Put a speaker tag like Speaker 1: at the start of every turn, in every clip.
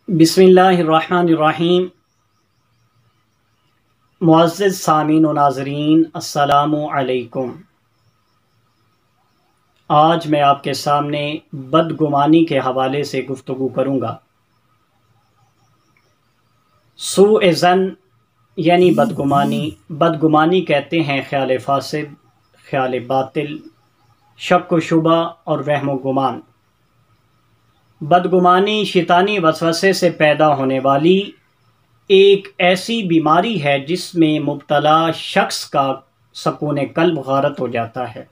Speaker 1: بسم اللہ الرحمن الرحیم۔ معزز سامعین و ناظرین، السلام علیکم۔ آج میں آپ کے سامنے بدگمانی کے حوالے سے گفتگو کروں گا۔ سوء ظن یعنی بدگمانی کہتے ہیں خیال فاسد، خیال باطل، شک و شبہ اور وہم و گمان۔ بدگمانی شیطانی وسوسے سے پیدا ہونے والی ایک ایسی بیماری ہے جس میں مبتلا شخص کا سکون قلب غارت ہو جاتا ہے۔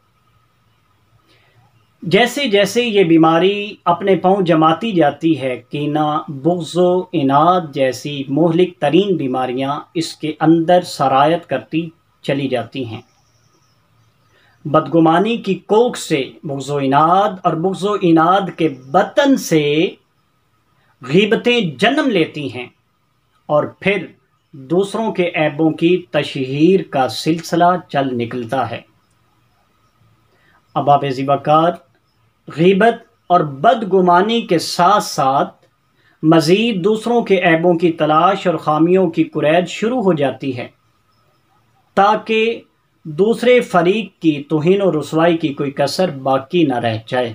Speaker 1: جیسے جیسے یہ بیماری اپنے پاؤں جماتی جاتی ہے، کینہ، بغض و عناد جیسی مہلک ترین بیماریاں اس کے اندر سرایت کرتی چلی جاتی ہیں۔ بدگمانی کی کوکھ سے بغض و عناد اور بغض و عناد کے بطن سے غیبتیں جنم لیتی ہیں اور پھر دوسروں کے عیبوں کی تشہیر کا سلسلہ چل نکلتا ہے۔ اباب ذی وقار غیبت اور بدگمانی کے ساتھ ساتھ مزید دوسروں کے عیبوں کی تلاش اور خامیوں کی کریز شروع ہو جاتی ہے تاکہ دوسرے فریق کی توہین و رسوائی کی کوئی کسر باقی نہ رہ جائے۔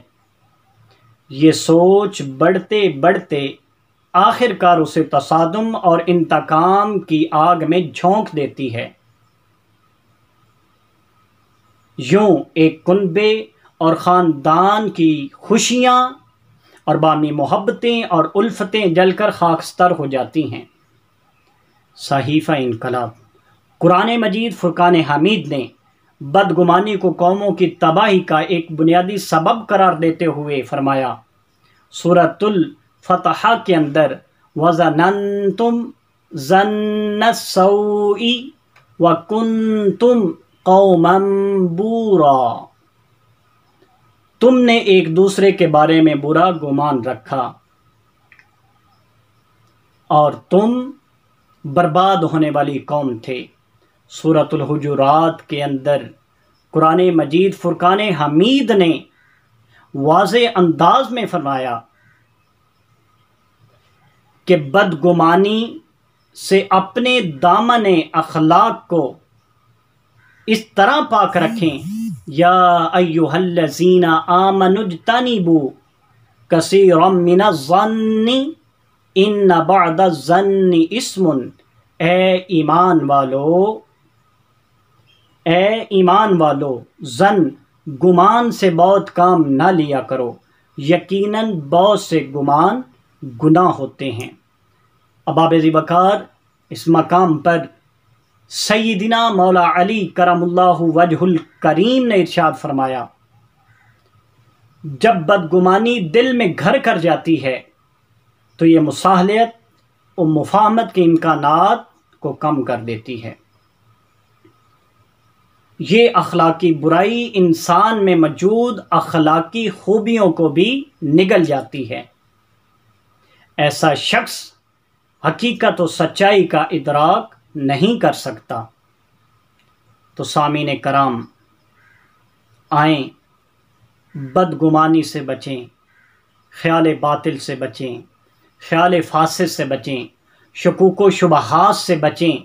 Speaker 1: یہ سوچ بڑھتے بڑھتے آخر کار اسے تصادم اور انتقام کی آگ میں جھونک دیتی ہے۔ یوں ایک کنبے اور خاندان کی خوشیاں اور باہمی محبتیں اور الفتیں جل کر خاکستر ہو جاتی ہیں۔ صحیفہ انقلاب قرآن مجید فرقان حمید نے بدگمانی کو قوموں کی تباہی کا ایک بنیادی سبب قرار دیتے ہوئے فرمایا، سورۃ الفتح کے اندر وَظَنَنْتُمْ ظَنَّ السَّوْءِ وَكُنْتُمْ قَوْمًا بُورًا، تم نے ایک دوسرے کے بارے میں برا گمان رکھا اور تم برباد ہونے والی قوم تھے۔ سورۃ الحجرات کے اندر قرآن مجید فرقان حمید نے واضح انداز میں فرمایا کہ بدگمانی سے اپنے دامن اخلاق کو اس طرح پاک رکھیں، یا ایھا الذین آمنوا اجتنبوا کثیرا من الظن ان بعض الظن اثم، اے ایمان والو ظن گمان سے بہت کام نہ لیا کرو، یقیناً بہت سے گمان گناہ ہوتے ہیں۔ اباب ذی وقار اس مقام پر سیدنا مولا علی کرم اللہ وجہ الکریم نے ارشاد فرمایا، جب بدگمانی دل میں گھر کر جاتی ہے تو یہ مصالحت و مفاہمت کے امکانات کو کم کر دیتی ہے۔ یہ اخلاقی برائی انسان میں موجود اخلاقی خوبیوں کو بھی نگل جاتی ہے۔ ایسا شخص حقیقت و سچائی کا ادراک نہیں کر سکتا۔ تو سامعین کرام، آئیں بدگمانی سے بچیں، خیال باطل سے بچیں، خیال فاسد سے بچیں، شکوک و شبہات سے بچیں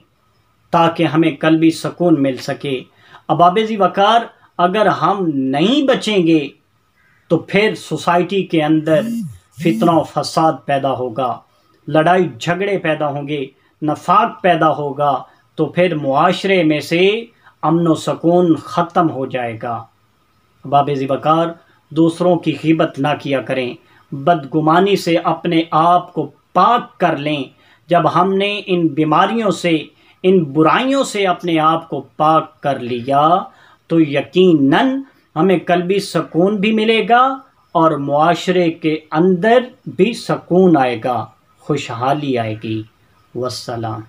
Speaker 1: تاکہ ہمیں قلبی سکون مل سکے۔ اباب ذی وقار اگر ہم نہیں بچیں گے تو پھر سوسائٹی کے اندر فتنہ و فساد پیدا ہوگا، لڑائی جھگڑے پیدا ہوں گے، نفاق پیدا ہوگا، تو پھر معاشرے میں سے امن و سکون ختم ہو جائے گا۔ اباب ذی وقار دوسروں کی غیبت نہ کیا کریں، بدگمانی سے اپنے آپ کو پاک کر لیں۔ جب ہم نے ان بیماریوں سے، ان برائیوں سے اپنے آپ کو پاک کر لیا تو یقیناً ہمیں قلبی سکون بھی ملے گا اور معاشرے کے اندر بھی سکون آئے گا، خوشحالی آئے گی۔ والسلام۔